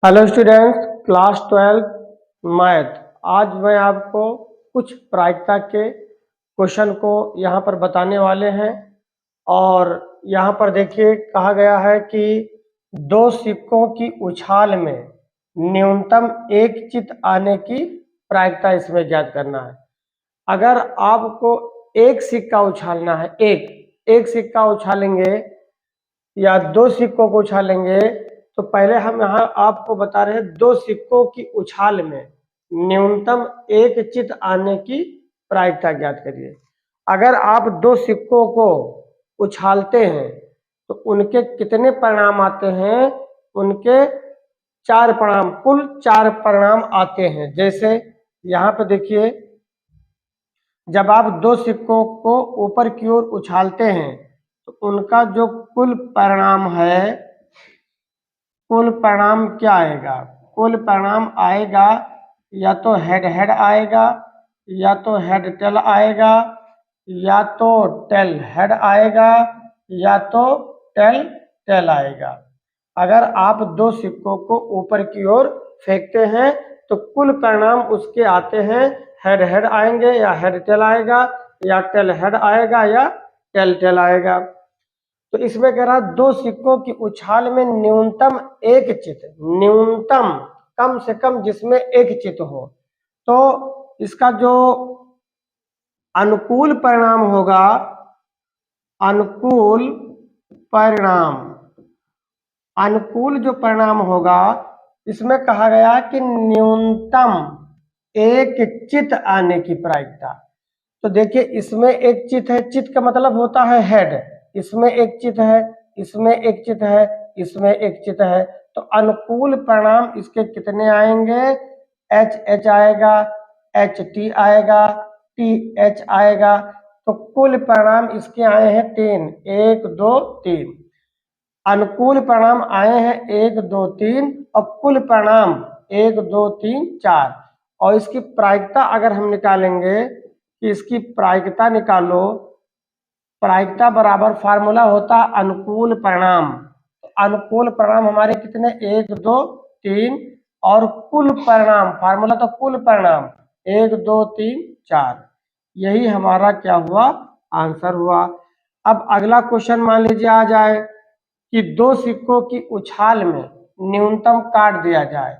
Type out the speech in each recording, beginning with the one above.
Hello students, class 12 math. आज मैं आपको कुछ प्रायिकता के क्वेश्चन को यहाँ पर बताने वाले हैं। और यहाँ पर देखिए कहा गया है कि दो सिक्कों की उछाल में न्यूनतम एक चित आने की प्रायिकता इसमें ज्ञात करना है। अगर आपको एक सिक्का उछालना है, एक सिक्का उछालेंगे या दो सिक्कों को उछालेंगे, तो पहले हम यहाँ आपको बता रहे हैं दो सिक्कों की उछाल में न्यूनतम एक चित आने की प्रायिकता ज्ञात करिए। अगर आप दो सिक्कों को उछालते हैं तो उनके कितने परिणाम आते हैं? उनके चार परिणाम, कुल चार परिणाम आते हैं। जैसे यहाँ पे देखिए, जब आप दो सिक्कों को ऊपर की ओर उछालते हैं तो उनका जो कुल परिणाम है, कुल परिणाम क्या आएगा? कुल परिणाम आएगा या तो हेड हेड आएगा, या तो हेड टेल आएगा, या तो टेल हेड आएगा, या तो टेल टेल आएगा। अगर आप दो सिक्कों को ऊपर की ओर फेंकते हैं तो कुल परिणाम उसके आते हैं, हेड हेड आएंगे या हेड टेल आएगा, या टेल हेड आएगा या टेल टेल आएगा। तो इसमें कह रहा दो सिक्कों की उछाल में न्यूनतम एक चित, न्यूनतम कम से कम जिसमें एक चित हो, तो इसका जो अनुकूल परिणाम होगा, अनुकूल परिणाम, अनुकूल जो परिणाम होगा, इसमें कहा गया कि न्यूनतम एक चित आने की प्रायिकता। तो देखिए इसमें एक चित है, चित का मतलब होता है हेड, इसमें एक चित है, इसमें एक चित है, इसमें एक चित है, तो अनुकूल परिणाम इसके कितने आएंगे? एच एच आएगा, एच टी आएगा, टी एच आएगा। तो कुल परिणाम इसके आए हैं 3, 1 2 3। अनुकूल परिणाम आए हैं 1 2 3 और कुल परिणाम 1 2 3 4। और इसकी प्रायिकता अगर हम निकालेंगे कि इसकी प्रायिकता निकालो, प्रायिकता बराबर फार्मूला होता है अनुकूल परिणाम। अनुकूल परिणाम हमारे कितने? 1 2 3 और कुल परिणाम, फार्मूला तो कुल परिणाम 1 2 3 4। यही हमारा क्या हुआ? आंसर हुआ। अब अगला क्वेश्चन मान लीजिए आ जाए कि दो सिक्कों की उछाल में न्यूनतम काट दिया जाए,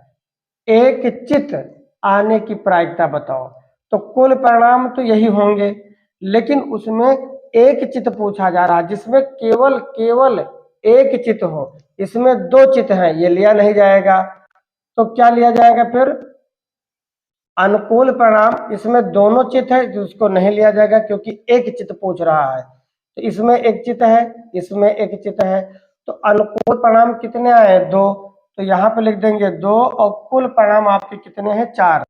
एक चित आने की प्रायिकता बताओ। तो कुल परिणाम तो यही होंगे, लेकिन उसमें एक चित पूछा जा रहा है जिसमें केवल एक चित हो। इसमें दो चित हैं, ये लिया नहीं जाएगा। तो क्या लिया जाएगा फिर? अनुकूल परिणाम, इसमें दोनों चित है तो उसको नहीं लिया जाएगा क्योंकि एक चित पूछ रहा है। तो इसमें एक चित है, इसमें एक चित है, तो अनुकूल परिणाम कितने आए? 2। तो यहाँ पे लिख देंगे 2 और कुल परिणाम आपके कितने हैं? 4।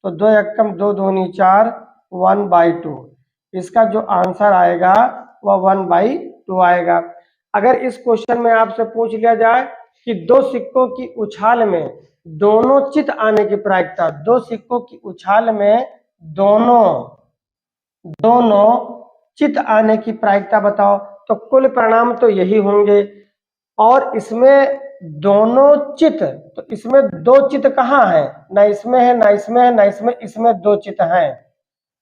तो 2 एकम 2 दूनी 4, 1/2। इसका जो आंसर आएगा वह 1/2 आएगा। अगर इस क्वेश्चन में आपसे पूछ लिया जाए कि दो सिक्कों की उछाल में दोनों चित आने की प्रायिकता, दो सिक्कों की उछाल में दोनों चित आने की प्रायिकता बताओ, तो कुल परिणाम तो यही होंगे। और इसमें दोनों चित, तो इसमें दो चित कहाँ है? ना इसमें है, ना इसमें है, ना इसमें, इसमें दो चित हैं।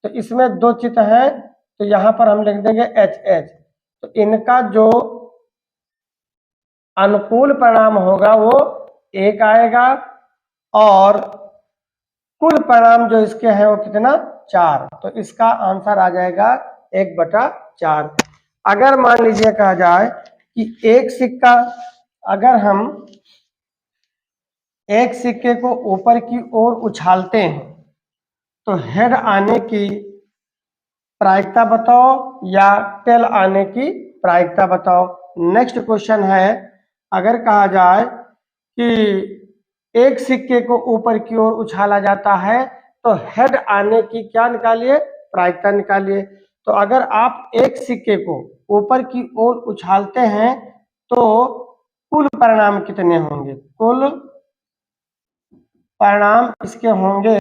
तो इसमें दो चित हैं, तो यहाँ पर हम लिख देंगे एच एच। तो इनका जो अनुकूल परिणाम होगा वो 1 आएगा और कुल परिणाम जो इसके हैं वो कितना? 4। तो इसका आंसर आ जाएगा 1/4। अगर मान लीजिए कहा जाए कि एक सिक्का, अगर हम एक सिक्के को ऊपर की ओर उछालते हैं तो हेड आने की प्रायिकता बताओ या टेल आने की प्रायिकता बताओ। नेक्स्ट क्वेश्चन है, अगर कहा जाए कि एक सिक्के को ऊपर की ओर उछाला जाता है तो हेड आने की क्या निकालिए? प्रायिकता निकालिए। तो अगर आप एक सिक्के को ऊपर की ओर उछालते हैं तो कुल परिणाम कितने होंगे? कुल परिणाम इसके होंगे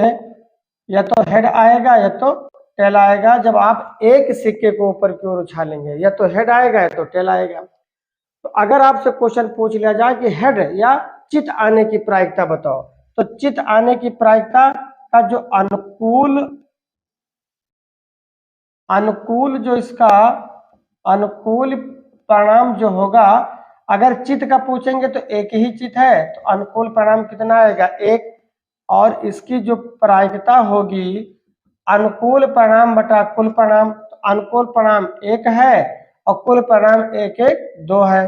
या तो हेड आएगा या तो टेल आएगा। जब आप एक सिक्के को ऊपर की ओर उछालेंगे या तो हेड आएगा या तो टेल आएगा। तो अगर आपसे क्वेश्चन पूछ लिया जाए कि हेड या चित आने की प्रायिकता बताओ। तो चित आने की प्रायिकता का जो अनुकूल जो इसका अनुकूल परिणाम जो होगा, अगर चित का पूछेंगे तो एक ही चित है, तो अनुकूल परिणाम कितना आएगा, एक। और इसकी जो प्रायिकता होगी अनुकूल परिणाम बटा कुल परिणाम, तो अनुकूल परिणाम एक है और कुल परिणाम एक एक दो है,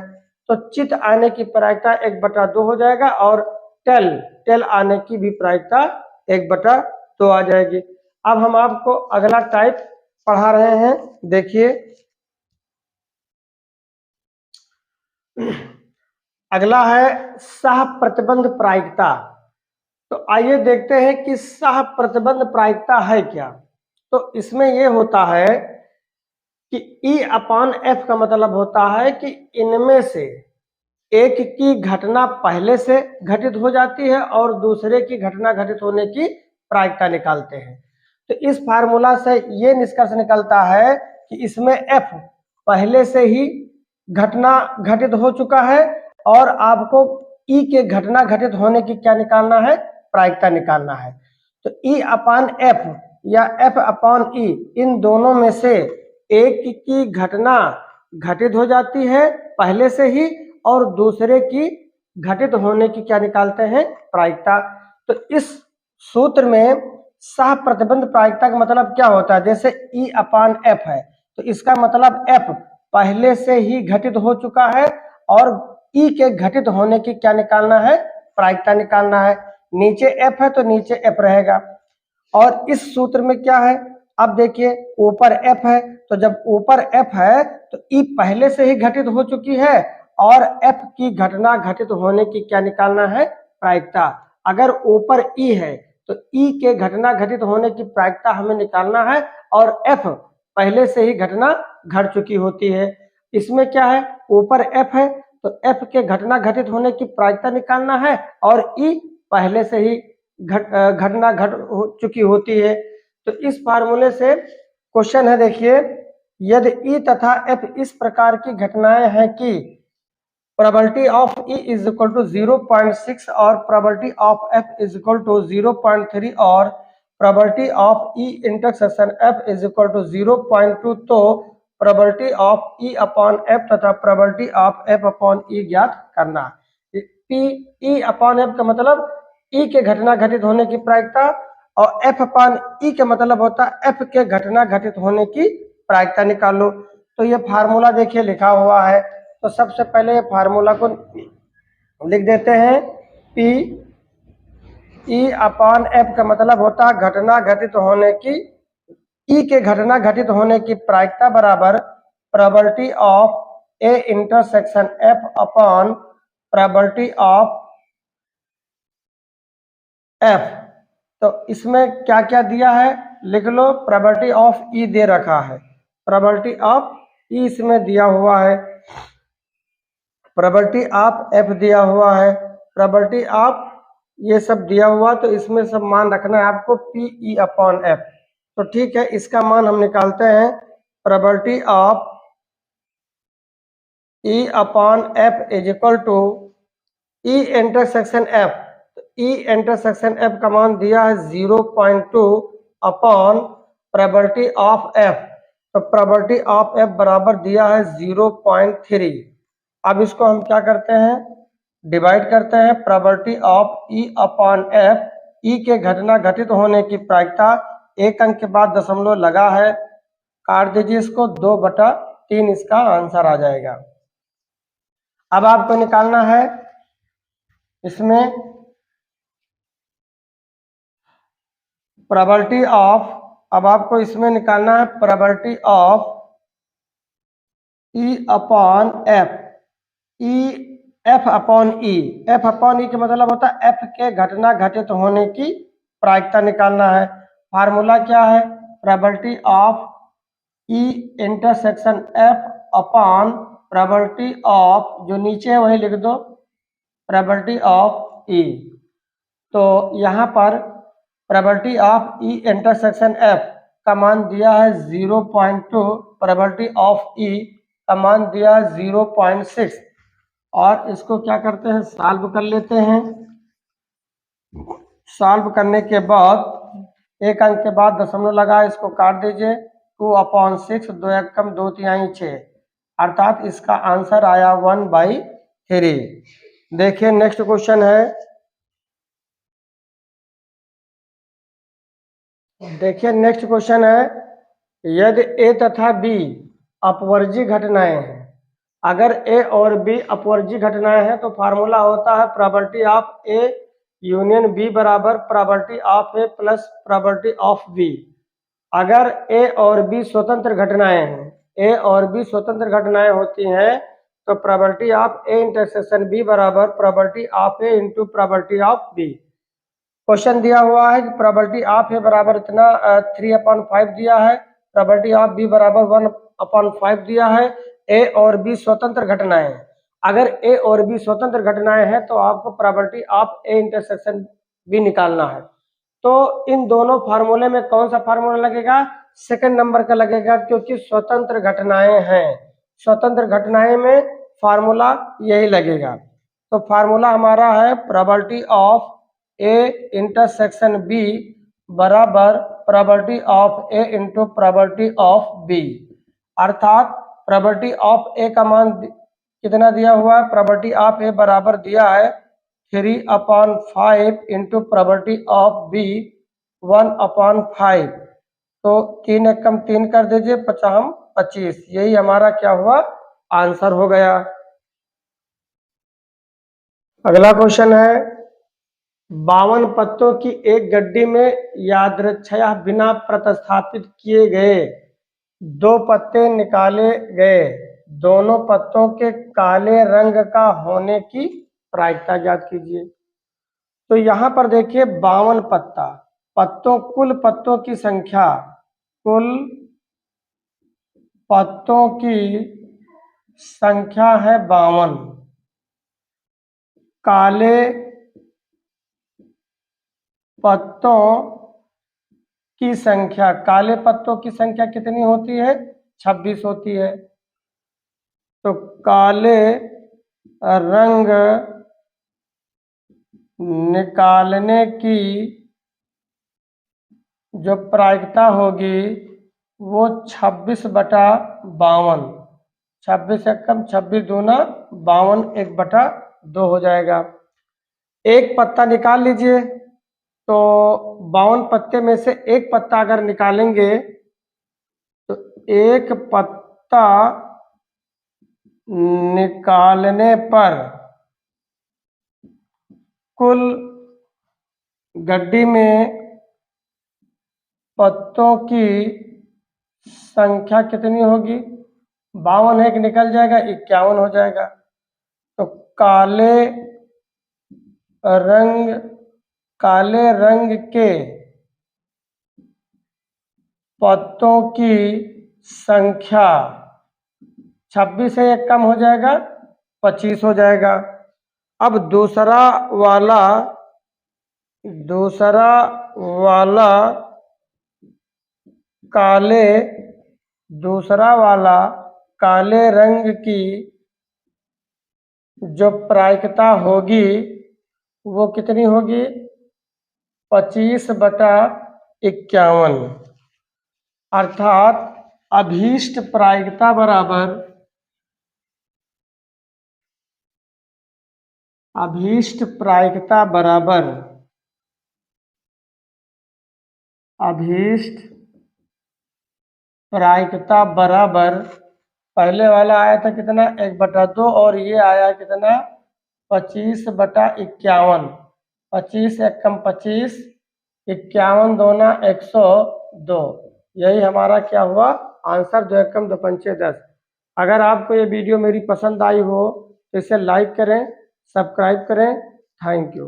तो चित आने की प्रायिकता 1/2 हो जाएगा और टेल आने की भी प्रायिकता 1/2 आ जाएगी। अब हम आपको अगला टाइप पढ़ा रहे हैं, देखिए अगला है सह प्रतिबंध प्रायिकता। तो आइए देखते हैं कि सह प्रतिबंध प्रायिकता है क्या। तो इसमें यह होता है कि E/F का मतलब होता है कि इनमें से एक की घटना पहले से घटित हो जाती है और दूसरे की घटना घटित होने की प्रायिकता निकालते हैं। तो इस फार्मूला से ये निष्कर्ष निकलता है कि इसमें F पहले से ही घटना घटित हो चुका है और आपको E के घटना घटित होने की क्या निकालना है, प्रायिकता निकालना है। तो E/F या F/E इन दोनों में से एक की घटना घटित हो जाती है पहले से ही और दूसरे की घटित होने की क्या निकालते हैं, प्रायिकता। तो इस सूत्र में सह प्रतिबंध प्रायिकता का मतलब क्या होता है, जैसे E/F है तो इसका मतलब F पहले से ही घटित हो चुका है और E के घटित होने की क्या निकालना है, प्रायिकता निकालना है। नीचे F है तो नीचे F रहेगा। और इस सूत्र में क्या है, अब देखिए ऊपर F है, तो जब ऊपर F है तो E पहले से ही घटित हो चुकी है और F की घटना घटित होने की क्या निकालना है, प्रायिकता। अगर ऊपर E है तो E के घटना घटित होने की प्रायिकता हमें निकालना है और F पहले से ही घटना घट चुकी होती है। इसमें क्या है, ऊपर F है तो F के घटना घटित होने की प्रायिकता निकालना है और E पहले से ही घटना घट हो चुकी होती है। तो इस फार्मूले से क्वेश्चन है, देखिए यदि E तथा F इस प्रकार की घटनाएं हैं कि probability of E is equal to 0.6 और probability of F is equal to 0.3 और probability of E intersection F is equal to 0.2, तो प्रोबेबिलिटी ऑफ E/F तथा प्रोबेबिलिटी ऑफ F/E ज्ञात करना। E/F का मतलब E के घटना घटित होने की प्रायिकता और F/E का मतलब होता है F के घटना घटित होने की प्रायिकता निकालो। तो ये फार्मूला देखिए लिखा हुआ है, तो सबसे पहले ये फार्मूला को लिख देते हैं। E/F का मतलब होता है घटना घटित होने की, E के घटना घटित होने की प्रायिकता बराबर probability of A intersection F upon probability of F। तो इसमें क्या क्या दिया है लिख लो, प्रोबेबिलिटी ऑफ E दे रखा है, प्रोबेबिलिटी ऑफ E इसमें दिया हुआ है, प्रोबेबिलिटी ऑफ F दिया हुआ है, प्रोबेबिलिटी ऑफ ये सब दिया हुआ, तो इसमें सब मान रखना है आपको PE/F। तो ठीक है, इसका मान हम निकालते हैं, probability of E/F is equal to E intersection F। तो E इंटरसेक्शन F का मान दिया है 0.2 अपॉन प्रोबेबिलिटी ऑफ F, तो प्रोबेबिलिटी ऑफ F बराबर दिया है 0.3। अब इसको हम क्या करते हैं, डिवाइड करते हैं, प्रोबेबिलिटी ऑफ E/F, E के घटना घटित होने की प्रायिकता, एक अंक के बाद दशमलव लगा है, काट दीजिए इसको, 2/3 इसका आंसर आ जाएगा। अब आपको निकालना है इसमें प्रोबेबिलिटी ऑफ, अब आपको इसमें निकालना है probability of E/F, F/E। F/E का मतलब होता है F के घटना घटित होने की प्रायिकता निकालना है। फार्मूला क्या है, probability of E intersection F upon probability of, जो नीचे है वही लिख दो, प्रोबेबिलिटी ऑफ E। तो यहाँ पर probability of E intersection F का मान दिया है 0.2, प्रोबेबिलिटी ऑफ E का मान दिया है 0.6। और इसको क्या करते हैं, सॉल्व कर लेते हैं। सॉल्व करने के बाद एक अंक के बाद दशमलव लगा, इसको काट दीजिए। 2/6, 2 एकम 2 तिहाई 6, अर्थात इसका आंसर आया 1/3। देखिए नेक्स्ट क्वेश्चन है, देखिए नेक्स्ट क्वेश्चन है, यदि ए तथा बी अपवर्जी घटनाएं हैं, अगर ए और बी अपवर्जी घटनाएं हैं तो फार्मूला होता है probability of A union B बराबर probability of A plus probability of B. अगर ए और बी स्वतंत्र घटनाएं हैं, ए और बी स्वतंत्र घटनाएं होती हैं तो probability of A intersection B बराबर probability of A into probability of B. Question दिया हुआ है कि प्रोबेबिलिटी ऑफ ए बराबर इतना 3/5 दिया है, प्रोबेबिलिटी ऑफ बी बराबर 1/5 दिया है। ए और बी स्वतंत्र घटनाएं हैं, अगर ए और बी स्वतंत्र घटनाएं हैं तो आपको probability of A intersection B निकालना है। तो इन दोनों फार्मूले में कौन सा फार्मूला लगेगा, सेकंड नंबर का लगेगा, क्योंकि स्वतंत्र घटनाएं हैं। स्वतंत्र घटनाएं में फार्मूला यही लगेगा। तो फार्मूला हमारा है probability of A intersection B बराबर probability of A into probability of B. अर्थात प्रोबेबिलिटी ऑफ ए का मान कितना दिया हुआ है, प्रोबेबिलिटी ऑफ ए बराबर दिया है 3/5 इंटू प्रोबेबिलिटी ऑफ बी 1/5। तो 3 एकम 3 कर दीजिए, 5 25, यही हमारा क्या हुआ, आंसर हो गया। अगला क्वेश्चन है, 52 पत्तों की एक गड्डी में यादृच्छया बिना प्रतिस्थापित किए गए 2 पत्ते निकाले गए, दोनों पत्तों के काले रंग का होने की प्रायिकता ज्ञात कीजिए। तो यहाँ पर देखिए 52 पत्ता, कुल पत्तों की संख्या, कुल पत्तों की संख्या है 52, काले पत्तों की संख्या, काले पत्तों की संख्या कितनी होती है, 26 होती है। तो काले रंग निकालने की जो प्रायिकता होगी वो 26/52, 26 एकम 26 दूना 52, 1/2 हो जाएगा। एक पत्ता निकाल लीजिए, तो 52 पत्ते में से एक पत्ता अगर निकालेंगे तो एक पत्ता निकालने पर कुल गड्डी में पत्तों की संख्या कितनी होगी, 52 एक निकल जाएगा, 51 हो जाएगा। तो काले रंग के पत्तों की संख्या 26 से एक कम हो जाएगा, 25 हो जाएगा। अब दूसरा वाला काले रंग की जो प्रायिकता होगी वो कितनी होगी, 25/51, अर्थात अभीष्ट प्रायिकता बराबर पहले वाला आया था कितना, 1/2, और ये आया कितना, 25/51, 25 एकम 25, 51 दूना 102, यही हमारा क्या हुआ, आंसर 2 एकम 2 पंचे 10। अगर आपको ये वीडियो मेरी पसंद आई हो तो इसे लाइक करें, सब्सक्राइब करें। Thank you.